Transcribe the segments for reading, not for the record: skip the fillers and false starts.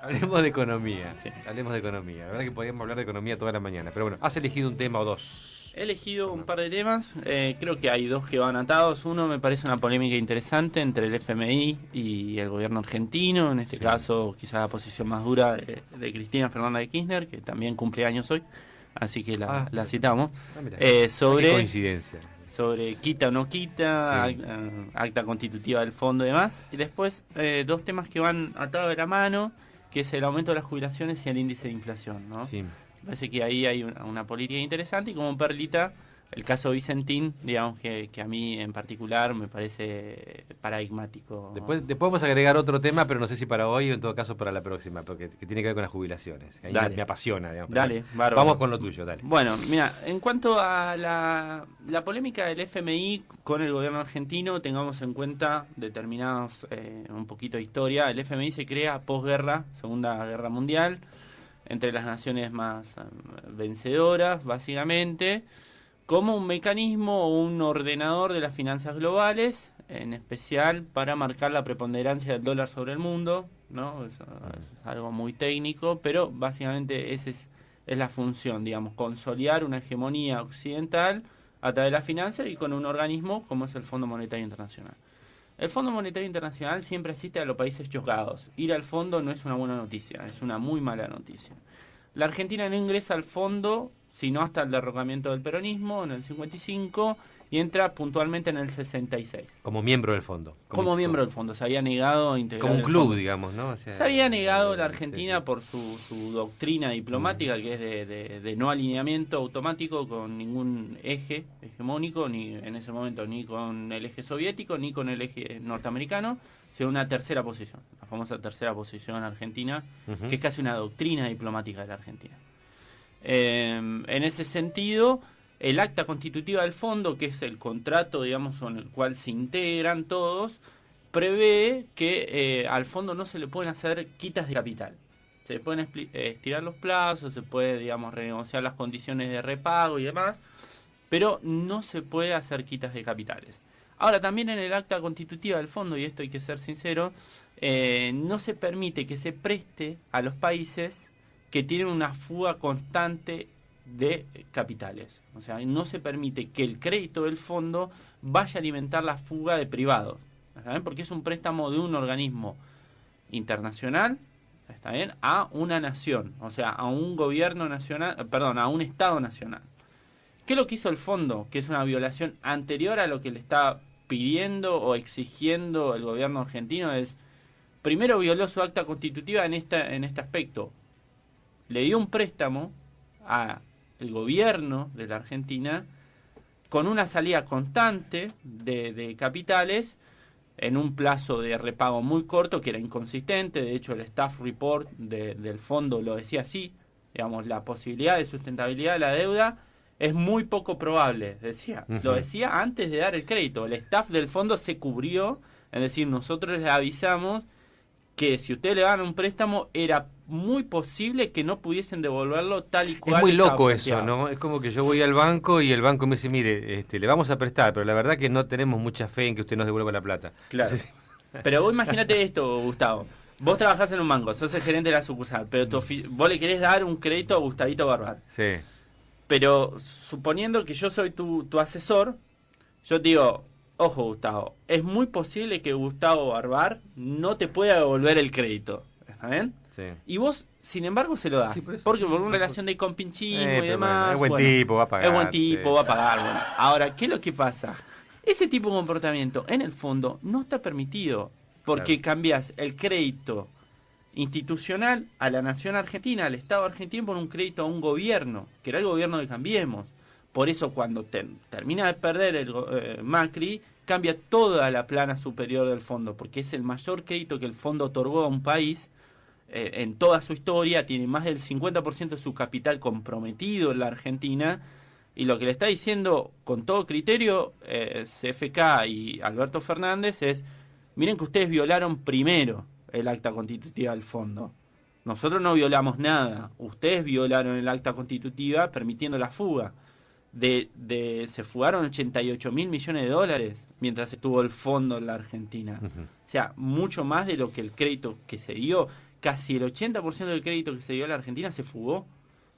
Hablemos de economía. Sí. Hablemos de economía. La verdad que podríamos hablar de economía toda la mañana. Pero bueno, has elegido un tema o dos. He elegido un par de temas, creo que hay dos que van atados. Uno me parece una polémica interesante entre el FMI y el gobierno argentino, en este caso quizás la posición más dura de Cristina Fernández de Kirchner, que también cumple años hoy, así que la citamos, Mirá, sobre, qué coincidencia. sobre quita o no quita, Sí. acta constitutiva del fondo y demás. Y después dos temas que van atados de la mano, que es el aumento de las jubilaciones y el índice de inflación, ¿no? Sí. Me parece que ahí hay una política interesante y como perlita el caso Vicentín, digamos que a mí en particular me parece paradigmático. Después vamos a agregar otro tema, pero no sé si para hoy o en todo caso para la próxima, porque que tiene que ver con las jubilaciones. Que ahí Dale. me apasiona, digamos. Dale, bárbaro. Vamos con lo tuyo, dale. Bueno, mira, en cuanto a la polémica del FMI con el gobierno argentino, tengamos en cuenta determinados, un poquito de historia. El FMI se crea posguerra, Segunda Guerra Mundial, entre las naciones más vencedoras, básicamente, como un mecanismo o un ordenador de las finanzas globales, en especial para marcar la preponderancia del dólar sobre el mundo, ¿no? Es algo muy técnico, pero básicamente esa es la función, digamos, consolidar una hegemonía occidental a través de la finanza y con un organismo como es el Fondo Monetario Internacional. El Fondo Monetario Internacional siempre asiste a los países chocados. Ir al fondo no es una buena noticia, es una muy mala noticia. La Argentina no ingresa al fondo sino hasta el derrocamiento del peronismo en el 55 y entra puntualmente en el 66. Como miembro del fondo. Como miembro del fondo, se había negado a integrar Como un el club, fondo. digamos, ¿no? O sea, Se había negado la Argentina sí. por su doctrina diplomática, que es de no alineamiento automático con ningún eje hegemónico, ni en ese momento ni con el eje soviético, ni con el eje norteamericano, sino una tercera posición, la famosa tercera posición argentina, que es casi una doctrina diplomática de la Argentina. En ese sentido, el acta constitutiva del fondo, que es el contrato, digamos, con el cual se integran todos, prevé que al fondo no se le pueden hacer quitas de capital. Se pueden estirar los plazos, se puede, digamos, renegociar las condiciones de repago y demás, pero no se puede hacer quitas de capitales. Ahora, también en el acta constitutiva del fondo, y esto hay que ser sincero, no se permite que se preste a los países que tienen una fuga constante de capitales. O sea, no se permite que el crédito del fondo vaya a alimentar la fuga de privados. ¿Está bien? Porque es un préstamo de un organismo internacional, ¿está bien?, a una nación, o sea, a un gobierno nacional, perdón, a un Estado nacional. ¿Qué es lo que hizo el fondo? Que es una violación anterior a lo que le está pidiendo o exigiendo el gobierno argentino. Es, primero violó su acta constitutiva en este aspecto. Le dio un préstamo al gobierno de la Argentina con una salida constante de capitales en un plazo de repago muy corto que era inconsistente. De hecho, el staff report del fondo lo decía así, digamos, la posibilidad de sustentabilidad de la deuda es muy poco probable, decía. Lo decía antes de dar el crédito. El staff del fondo se cubrió, es decir, nosotros les avisamos que si ustedes le dan un préstamo era muy posible que no pudiesen devolverlo tal y cual. Es muy loco estaba eso, planteado. ¿no? Es como que yo voy al banco y el banco me dice, mire, le vamos a prestar, pero la verdad que no tenemos mucha fe en que usted nos devuelva la plata. Claro. Entonces, Pero vos imagínate esto, Gustavo. Vos trabajás en un banco, sos el gerente de la sucursal, pero vos le querés dar un crédito a Gustavito Barbar. sí. Pero suponiendo que yo soy tu asesor, yo te digo, ojo Gustavo, es muy posible que Gustavo Barbar no te pueda devolver el crédito. ¿Está bien? Sí. Y vos, sin embargo, se lo das. Sí, por eso. Porque por una relación de compinchismo y pero demás. bueno, es buen bueno, tipo, va a pagar. Es buen tipo, sí. va a pagar. Bueno. Ahora, ¿qué es lo que pasa? Ese tipo de comportamiento, en el fondo, no está permitido. Porque cambias el crédito institucional a la nación argentina, al Estado argentino, por un crédito a un gobierno, que era el gobierno de Cambiemos. Por eso, cuando termina de perder el Macri, cambia toda la plana superior del fondo, porque es el mayor crédito que el fondo otorgó a un país en toda su historia. Tiene más del 50% de su capital comprometido en la Argentina, y lo que le está diciendo con todo criterio CFK y Alberto Fernández es: miren que ustedes violaron primero el acta constitutiva del fondo. Nosotros no violamos nada. Ustedes violaron el acta constitutiva permitiendo la fuga. Se fugaron 88 mil millones de dólares mientras estuvo el fondo en la Argentina. O sea, mucho más de lo que el crédito que se dio, casi el 80% del crédito que se dio a la Argentina se fugó.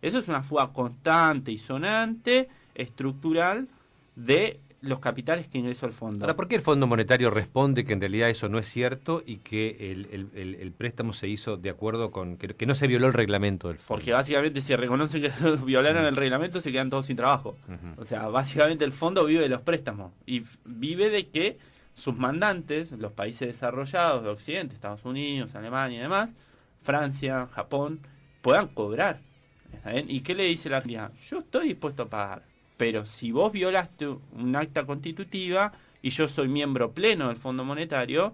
Eso es una fuga constante y sonante, estructural, de los capitales que ingresó al fondo. Ahora, ¿por qué el Fondo Monetario responde que en realidad eso no es cierto y que el préstamo se hizo de acuerdo con que no se violó el reglamento del fondo? Porque básicamente si reconocen que violaron el reglamento se quedan todos sin trabajo. O sea, básicamente el fondo vive de los préstamos y vive de que sus mandantes, los países desarrollados de Occidente, Estados Unidos, Alemania y demás, Francia, Japón, puedan cobrar. ¿Está bien? ¿Y qué le dice la Argentina? Yo estoy dispuesto a pagar, pero si vos violaste un acta constitutiva y yo soy miembro pleno del Fondo Monetario,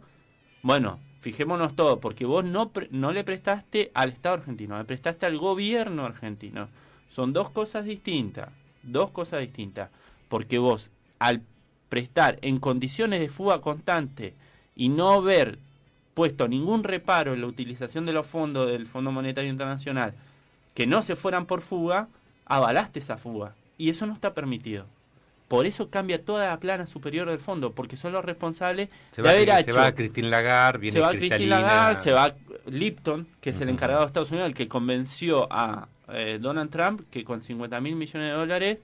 bueno, fijémonos todo, porque vos no le prestaste al Estado argentino, le prestaste al gobierno argentino. Son dos cosas distintas, porque vos al prestar en condiciones de fuga constante y no haber puesto ningún reparo en la utilización de los fondos del Fondo Monetario Internacional que no se fueran por fuga, avalaste esa fuga. Y eso no está permitido. Por eso cambia toda la plana superior del fondo, porque son los responsables de haber hecho. Se va Christine Lagarde, viene Cristalina. Christine Lagarde, se va Lipton, que es el encargado de Estados Unidos, el que convenció a Donald Trump que con 50.000 millones de dólares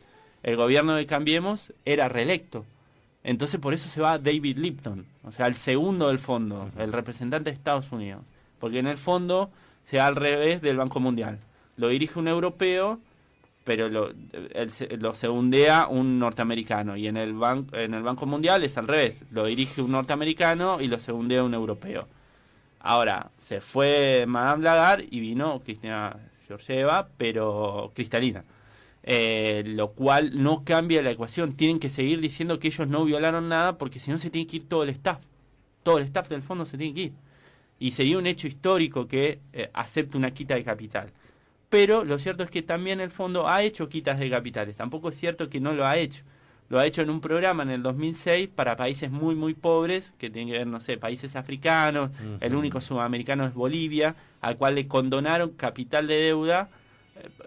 el gobierno de Cambiemos era reelecto. Entonces por eso se va David Lipton, o sea, el segundo del fondo, el representante de Estados Unidos. Porque en el fondo se va al revés del Banco Mundial. Lo dirige un europeo, pero lo segundea un norteamericano. Y en el Banco Mundial es al revés. Lo dirige un norteamericano y lo segundea un europeo. Ahora, se fue Madame Lagarde y vino Cristina Georgieva, pero cristalina. Lo cual no cambia la ecuación. Tienen que seguir diciendo que ellos no violaron nada, porque si no se tiene que ir todo el staff. Todo el staff del fondo se tiene que ir. Y sería un hecho histórico que acepte una quita de capital. Pero lo cierto es que también el fondo ha hecho quitas de capitales. Tampoco es cierto que no lo ha hecho. Lo ha hecho en un programa en el 2006 para países muy, muy pobres, que tienen que ver, no sé, países africanos. El único sudamericano es Bolivia, al cual le condonaron capital de deuda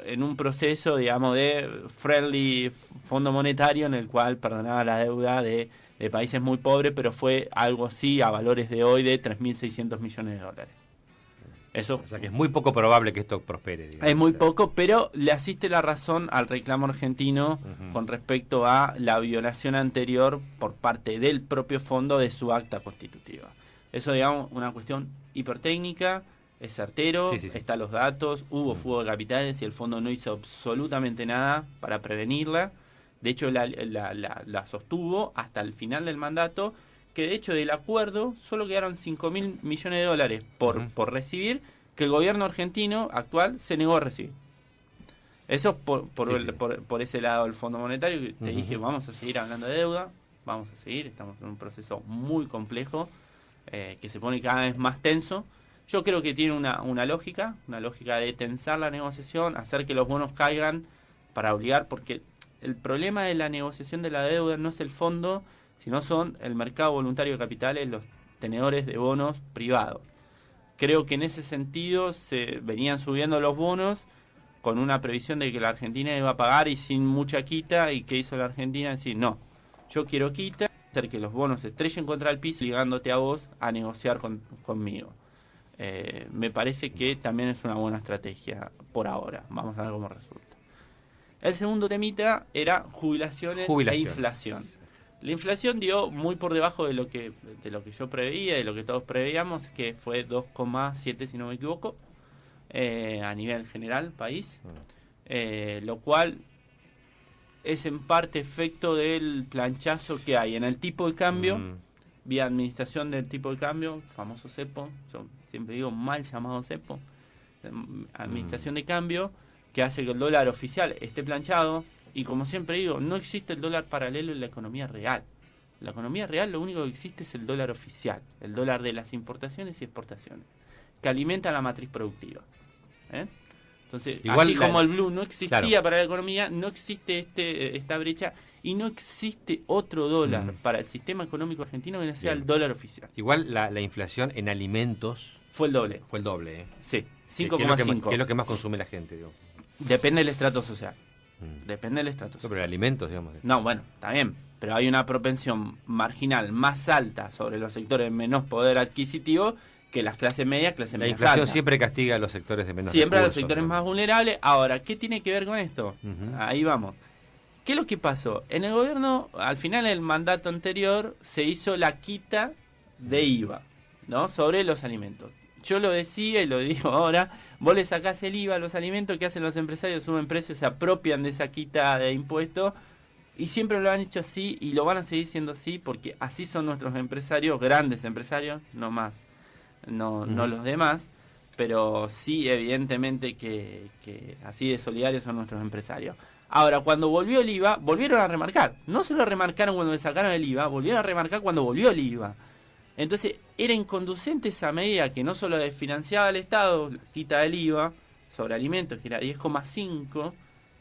en un proceso, digamos, de friendly fondo monetario en el cual perdonaba la deuda de países muy pobres, pero fue algo así a valores de hoy de 3.600 millones de dólares. Eso, o sea que es muy poco probable que esto prospere. Digamos. Es muy poco, pero le asiste la razón al reclamo argentino con respecto a la violación anterior por parte del propio fondo de su acta constitutiva. Eso, digamos, una cuestión hipertécnica, es certero, están los datos, hubo fuga de capitales y el fondo no hizo absolutamente nada para prevenirla. De hecho, la sostuvo hasta el final del mandato, que de hecho del acuerdo solo quedaron 5.000 millones de dólares por recibir, que el gobierno argentino actual se negó a recibir. Eso por ese lado del Fondo Monetario, que te dije, vamos a seguir hablando de deuda, vamos a seguir, estamos en un proceso muy complejo, que se pone cada vez más tenso. Yo creo que tiene una lógica de tensar la negociación, hacer que los bonos caigan para obligar, porque el problema de la negociación de la deuda no es el fondo, sino son el mercado voluntario de capitales, los tenedores de bonos privados. Creo que en ese sentido se venían subiendo los bonos con una previsión de que la Argentina iba a pagar y sin mucha quita. ¿Y qué hizo la Argentina? Decir, no, yo quiero quita, hacer que los bonos se estrellen contra el piso, obligándote a vos a negociar conmigo. Me parece que también es una buena estrategia por ahora. Vamos a ver cómo resulta. El segundo temita era jubilaciones e inflación. La inflación dio muy por debajo de lo que yo preveía, de lo que todos preveíamos, que fue 2,7 si no me equivoco, a nivel general, país, lo cual es en parte efecto del planchazo que hay en el tipo de cambio, vía administración del tipo de cambio, famoso cepo, yo siempre digo mal llamado cepo, administración de cambio, que hace que el dólar oficial esté planchado. Y como siempre digo, no existe el dólar paralelo en la economía real. En la economía real lo único que existe es el dólar oficial, el dólar de las importaciones y exportaciones, que alimenta la matriz productiva. Entonces, igual así como el blue no existía para la economía, no existe esta brecha y no existe otro dólar para el sistema económico argentino que no sea el dólar oficial. Igual la inflación en alimentos fue el doble. Fue el doble. Sí, 5,5. ¿Qué es lo que más consume la gente? Digo? Depende del estrato social. Depende del estrato social. Pero alimentos, digamos. No, bueno, está bien, pero hay una propensión marginal más alta sobre los sectores de menos poder adquisitivo que las clases medias, clases La medias inflación altas. siempre castiga a los sectores de menos Siempre a los recursos, sectores ¿no? más vulnerables. Ahora, ¿qué tiene que ver con esto? Ahí vamos. ¿Qué es lo que pasó? En el gobierno, al final del mandato anterior, se hizo la quita de IVA, ¿no? Sobre los alimentos. Yo lo decía y lo digo ahora, vos le sacás el IVA a los alimentos, ¿qué hacen los empresarios? Suben precios, se apropian de esa quita de impuestos, y siempre lo han hecho así y lo van a seguir siendo así porque así son nuestros empresarios, grandes empresarios, no más, no los demás, pero sí evidentemente que así de solidarios son nuestros empresarios. Ahora, cuando volvió el IVA, volvieron a remarcar. No solo remarcaron cuando le sacaron el IVA, volvieron a remarcar cuando volvió el IVA. Entonces, era inconducente esa medida que no solo desfinanciaba al Estado, quita el IVA sobre alimentos, que era 10,5%,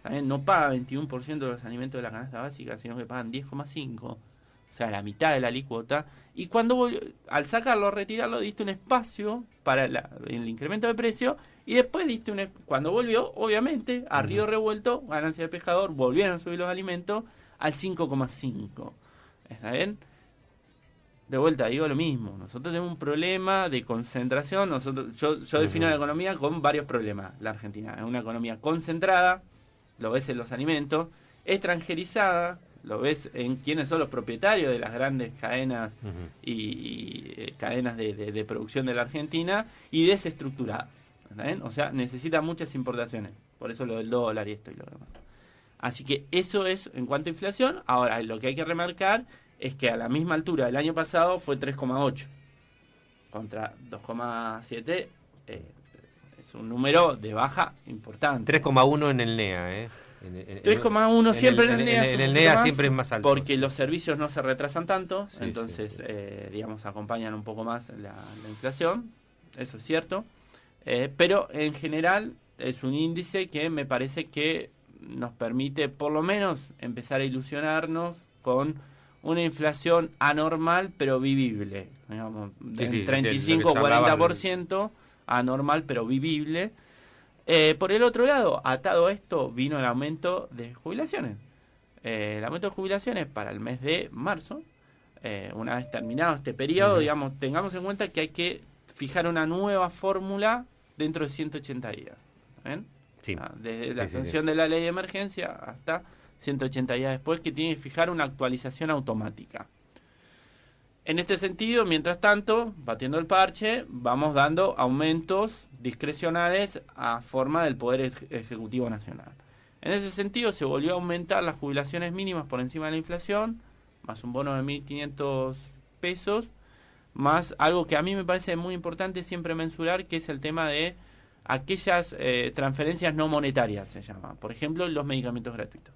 también no paga 21% de los alimentos de la canasta básica, sino que pagan 10,5%, o sea, la mitad de la alícuota. Y cuando volvió, al sacarlo, retirarlo, diste un espacio para el incremento de precio, y después diste cuando volvió, obviamente, a río revuelto, ganancia del pescador, volvieron a subir los alimentos al 5,5%. ¿Está bien? De vuelta, digo lo mismo. Nosotros tenemos un problema de concentración. Yo defino la economía con varios problemas. La Argentina es una economía concentrada, lo ves en los alimentos, extranjerizada, lo ves en quiénes son los propietarios de las grandes cadenas y cadenas de producción de la Argentina, y desestructurada. ¿Ven? O sea, necesita muchas importaciones. Por eso lo del dólar y esto y lo demás. Así que eso es en cuanto a inflación. Ahora, lo que hay que remarcar es que a la misma altura del año pasado fue 3,8 contra 2,7. Es un número de baja importante. 3,1 en el NEA, 3,1 siempre en el NEA. En el NEA siempre es más alto. Porque los servicios no se retrasan tanto, Sí, entonces, sí. digamos, acompañan un poco más la inflación. Eso es cierto. Pero en general es un índice que me parece que nos permite por lo menos empezar a ilusionarnos con una inflación anormal pero vivible, digamos, del 35 o 40%, anormal pero vivible. Por el otro lado, atado a esto, vino el aumento de jubilaciones. El aumento de jubilaciones para el mes de marzo, una vez terminado este periodo, digamos, tengamos en cuenta que hay que fijar una nueva fórmula dentro de 180 días. ¿Ven? Sí. Desde la sanción de la ley de emergencia hasta 180 días después, que tiene que fijar una actualización automática. En este sentido, mientras tanto, batiendo el parche, vamos dando aumentos discrecionales a forma del Poder Ejecutivo Nacional. En ese sentido, se volvió a aumentar las jubilaciones mínimas por encima de la inflación, más un bono de 1.500 pesos, más algo que a mí me parece muy importante siempre mensurar, que es el tema de aquellas transferencias no monetarias, se llama. Por ejemplo, los medicamentos gratuitos.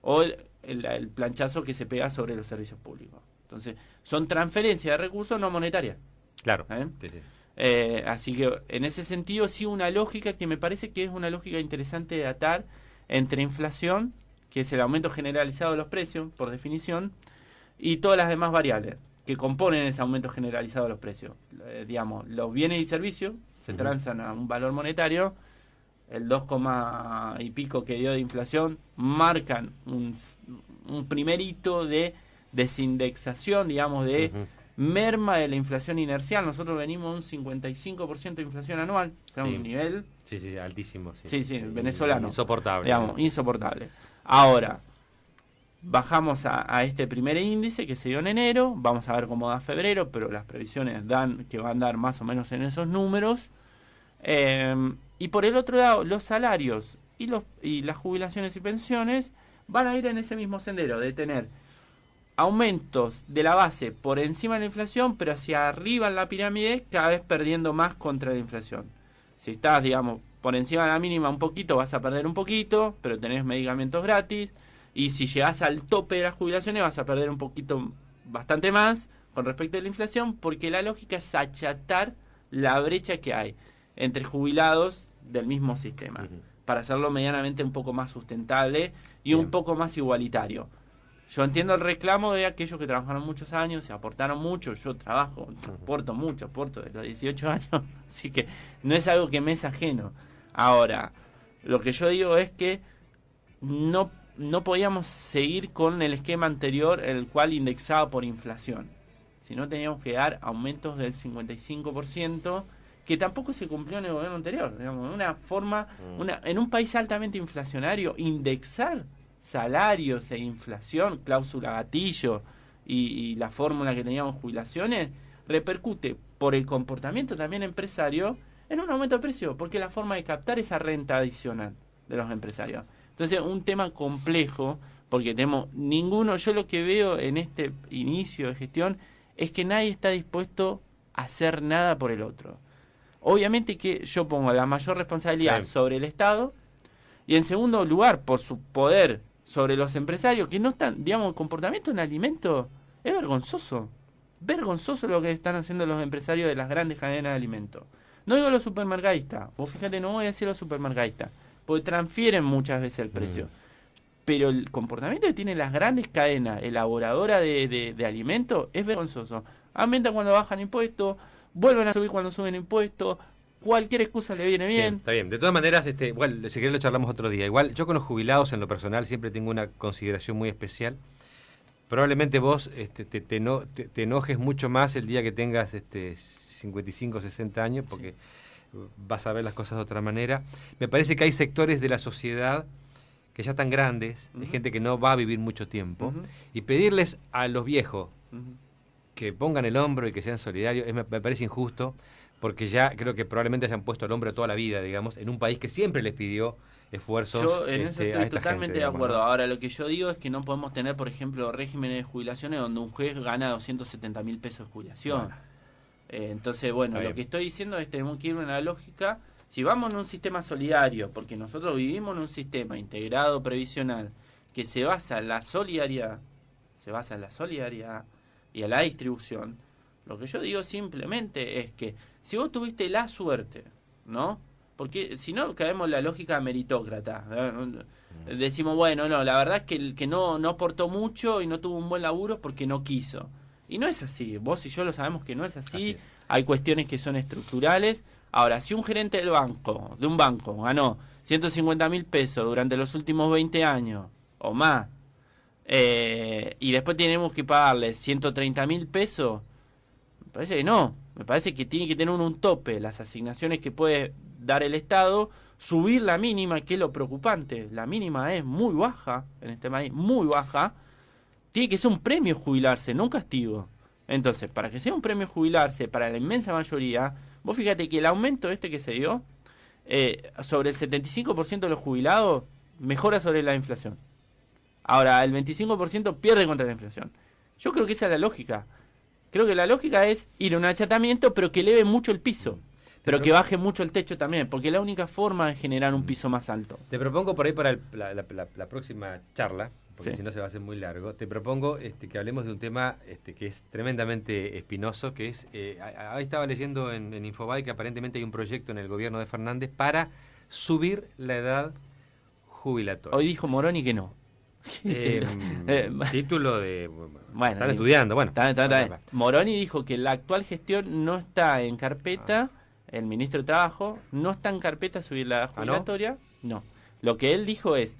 O el planchazo que se pega sobre los servicios públicos. Entonces, son transferencias de recursos no monetarias. Claro. Sí, sí. Así que, en ese sentido, sí una lógica que me parece que es una lógica interesante de atar entre inflación, que es el aumento generalizado de los precios, por definición, y todas las demás variables que componen ese aumento generalizado de los precios. Digamos, los bienes y servicios se transan a un valor monetario, el 2, y pico que dio de inflación marcan un primer hito de desindexación, digamos, de merma de la inflación inercial. Nosotros venimos un 55% de inflación anual, o sea, un nivel... Sí, altísimo. Sí, venezolano. Insoportable. Digamos, insoportable. Ahora, bajamos a este primer índice que se dio en enero, vamos a ver cómo da febrero, pero las previsiones dan que va a andar más o menos en esos números. Y por el otro lado, los salarios y las jubilaciones y pensiones van a ir en ese mismo sendero, de tener aumentos de la base por encima de la inflación, pero hacia arriba en la pirámide, cada vez perdiendo más contra la inflación. Si estás, digamos, por encima de la mínima un poquito, vas a perder un poquito, pero tenés medicamentos gratis. Y si llegás al tope de las jubilaciones, vas a perder un poquito, bastante más, con respecto a la inflación, porque la lógica es achatar la brecha que hay entre jubilados del mismo sistema, para hacerlo medianamente un poco más sustentable y un poco más igualitario. Yo entiendo el reclamo de aquellos que trabajaron muchos años, se aportaron mucho. Yo aporto mucho, aporto de los 18 años, así que no es algo que me es ajeno. Ahora, lo que yo digo es que no podíamos seguir con el esquema anterior, el cual indexaba por inflación. si no teníamos que dar aumentos del 55%, que tampoco se cumplió en el gobierno anterior. Digamos, una forma, en un país altamente inflacionario, indexar salarios e inflación, cláusula gatillo y la fórmula que teníamos jubilaciones, repercute por el comportamiento también empresario en un aumento de precio, porque es la forma de captar esa renta adicional de los empresarios. Entonces, un tema complejo, porque tenemos yo lo que veo en este inicio de gestión es que nadie está dispuesto a hacer nada por el otro. Obviamente que yo pongo la mayor responsabilidad sobre el Estado y en segundo lugar, por su poder sobre los empresarios, que no están, digamos, el comportamiento en alimentos es vergonzoso. Vergonzoso lo que están haciendo los empresarios de las grandes cadenas de alimentos. No digo los supermercadistas, vos fíjate, no voy a decir los supermercadistas, porque transfieren muchas veces el precio. Pero el comportamiento que tienen las grandes cadenas elaboradoras de alimentos es vergonzoso. Aumentan cuando bajan impuestos, vuelven a subir cuando suben impuestos, cualquier excusa le viene bien. Está bien. De todas maneras, igual, si querés lo charlamos otro día. Igual, yo con los jubilados en lo personal siempre tengo una consideración muy especial. Probablemente vos te enojes mucho más el día que tengas 55, 60 años, porque vas a ver las cosas de otra manera. Me parece que hay sectores de la sociedad que ya están grandes, de gente que no va a vivir mucho tiempo, y pedirles a los viejos que pongan el hombro y que sean solidarios, me parece injusto, porque ya creo que probablemente hayan puesto el hombro toda la vida, digamos, en un país que siempre les pidió esfuerzos. Yo en eso estoy totalmente gente, de acuerdo. ¿no? Ahora, lo que yo digo es que no podemos tener, por ejemplo, regímenes de jubilaciones donde un juez gana 270.000 pesos de jubilación. Entonces, bueno, lo que estoy diciendo es que tenemos que ir en la lógica. Si vamos en un sistema solidario, porque nosotros vivimos en un sistema integrado previsional que se basa en la solidaridad, y a la distribución, lo que yo digo simplemente es que si vos tuviste la suerte, ¿no? Porque si no caemos en la lógica meritócrata. Decimos, bueno, no, la verdad es que el que no aportó mucho y no tuvo un buen laburo porque no quiso. Y no es así, vos y yo lo sabemos que no es así. Hay cuestiones que son estructurales. Ahora, si un gerente de un banco, ganó 150.000 pesos durante los últimos 20 años o más, y después tenemos que pagarle 130.000 pesos, me parece que no. Me parece que tiene que tener un tope, las asignaciones que puede dar el Estado, subir la mínima, que es lo preocupante. La mínima es muy baja en este país, muy baja. Tiene que ser un premio jubilarse, no un castigo. Entonces, para que sea un premio jubilarse, para la inmensa mayoría, vos fíjate que el aumento que se dio, sobre el 75% de los jubilados, mejora sobre la inflación. Ahora, el 25% pierde contra la inflación. Yo creo que esa es la lógica. Creo que la lógica es ir a un achatamiento, pero que eleve mucho el piso. Pero que baje mucho el techo también, porque es la única forma de generar un piso más alto. Te propongo por ahí para la próxima charla, porque si no se va a hacer muy largo, te propongo que hablemos de un tema que es tremendamente espinoso, que es, ahí estaba leyendo en Infobae que aparentemente hay un proyecto en el gobierno de Fernández para subir la edad jubilatoria. Hoy dijo Moroni que no. Título de... Bueno, están estudiando, bueno. Moroni dijo que la actual gestión no está en carpeta, el ministro de Trabajo, no está en carpeta subir la edad jubilatoria. No. Lo que él dijo es,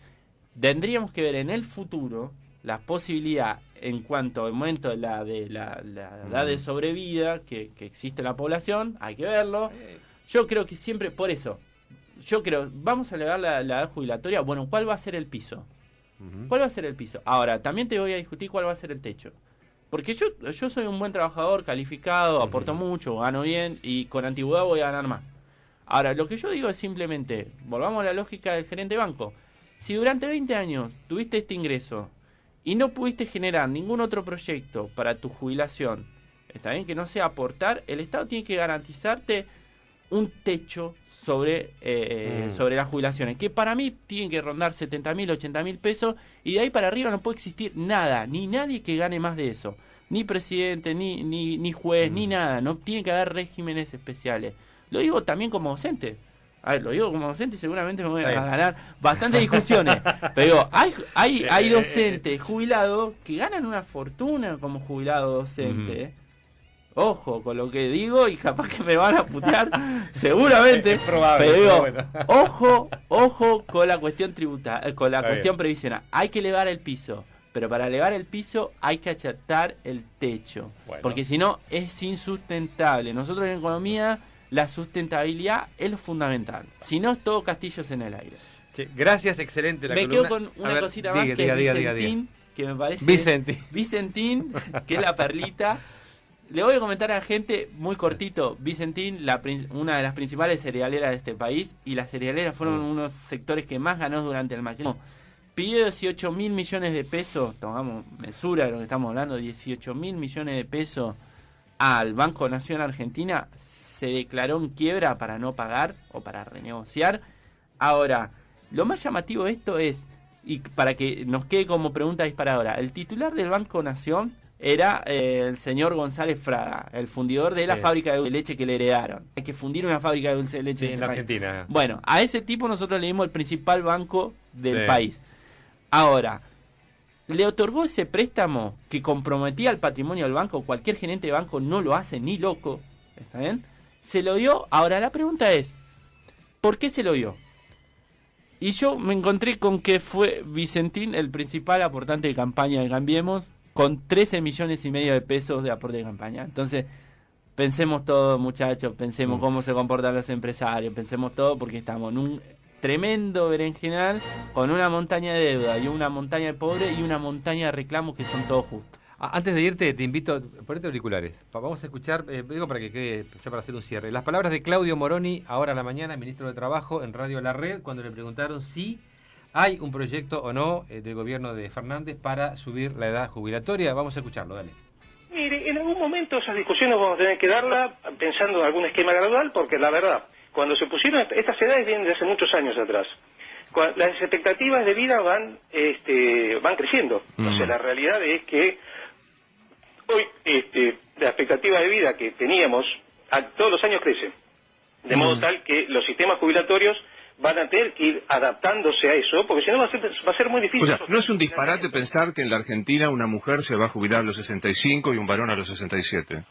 tendríamos que ver en el futuro la posibilidad en cuanto al momento de la edad de sobrevida que existe en la población, hay que verlo. Yo creo que siempre, por eso, vamos a elevar la edad jubilatoria, bueno, ¿cuál va a ser el piso? ¿Cuál va a ser el piso? Ahora, también te voy a discutir cuál va a ser el techo. Porque yo soy un buen trabajador, calificado, aporto mucho, gano bien y con antigüedad voy a ganar más. Ahora, lo que yo digo es simplemente, volvamos a la lógica del gerente de banco. Si durante 20 años tuviste este ingreso y no pudiste generar ningún otro proyecto para tu jubilación, está bien que no sea aportar, el Estado tiene que garantizarte un techo sobre las jubilaciones, que para mí tienen que rondar 70.000, 80.000 pesos, y de ahí para arriba no puede existir nada, ni nadie que gane más de eso, ni presidente, ni juez, ni nada, no tiene que haber regímenes especiales. Lo digo también como docente. A ver, lo digo como docente y seguramente me voy a ganar bastantes discusiones. Pero digo, hay docentes jubilados que ganan una fortuna como jubilado docente. Ojo con lo que digo y capaz que me van a putear, seguramente. Es probable, pero digo, bueno. ojo con la cuestión tributaria, con la cuestión previsional. Hay que elevar el piso. pero para elevar el piso hay que achatar el techo, Bueno. porque si no es insustentable. Nosotros en economía la sustentabilidad es lo fundamental, si no es todo castillos en el aire. Sí, gracias, excelente la Me columna. quedo con A una ver, cosita más, diga, que diga, es diga, Vicentín, diga. que me parece... Vicentín. Que es la perlita. Le voy a comentar a la gente muy cortito. Vicentín, una de las principales cerealeras de este país, y las cerealeras fueron unos sectores que más ganó durante el macrismo. Pidió 18 mil millones de pesos, tomamos mesura de lo que estamos hablando, 18 mil millones de pesos al Banco Nación Argentina, se declaró en quiebra para no pagar o para renegociar. Ahora, lo más llamativo de esto es, y para que nos quede como pregunta disparadora, el titular del Banco Nación era el señor González Fraga, el fundidor de la fábrica de dulce de leche que le heredaron. Hay que fundir una fábrica de dulce de leche en la Argentina. Bueno, a ese tipo nosotros le dimos el principal banco del país. Ahora, le otorgó ese préstamo que comprometía el patrimonio del banco. Cualquier gerente de banco no lo hace ni loco. ¿Está bien? Se lo dio. Ahora la pregunta es, ¿por qué se lo dio? Y yo me encontré con que fue Vicentín el principal aportante de campaña de Cambiemos, con 13 millones y medio de pesos de aporte de campaña. Entonces, pensemos todo, muchachos, pensemos cómo se comportan los empresarios, pensemos todo, porque estamos en un tremendo berenjenal con una montaña de deuda y una montaña de pobre y una montaña de reclamos que son todos justos. Antes de irte, te invito a ponerte auriculares. Vamos a escuchar, digo para que quede, ya para hacer un cierre, las palabras de Claudio Moroni, ahora a la mañana, ministro de Trabajo, en Radio La Red, cuando le preguntaron si hay un proyecto o no del gobierno de Fernández para subir la edad jubilatoria. Vamos a escucharlo, dale. Mire, en algún momento esas discusiones vamos a tener que darla pensando en algún esquema gradual, porque la verdad, cuando se pusieron estas edades vienen de hace muchos años atrás. Las expectativas de vida van creciendo. O sea, la realidad es que hoy la expectativa de vida que teníamos todos los años crece. De modo tal que los sistemas jubilatorios van a tener que ir adaptándose a eso, porque si no va a ser muy difícil. O sea, ¿no es un disparate pensar que en la Argentina una mujer se va a jubilar a los 65 y un varón a los 67?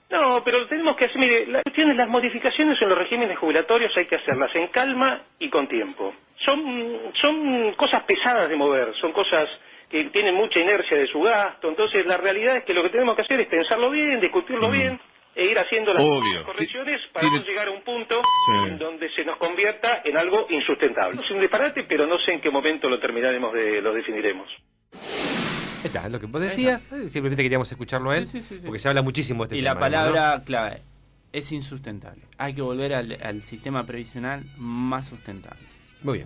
No, pero tenemos que hacer, mire, las modificaciones en los regímenes jubilatorios hay que hacerlas en calma y con tiempo. Son cosas pesadas de mover, son cosas que tienen mucha inercia de su gasto, entonces la realidad es que lo que tenemos que hacer es pensarlo bien, discutirlo bien, e ir haciendo las correcciones para no llegar a un punto en donde se nos convierta en algo insustentable. Es un disparate, pero no sé en qué momento lo definiremos. Está, es lo que vos decías, simplemente queríamos escucharlo a él, porque se habla muchísimo de este tema. Y la palabra clave es insustentable. Hay que volver al sistema previsional más sustentable. Muy bien.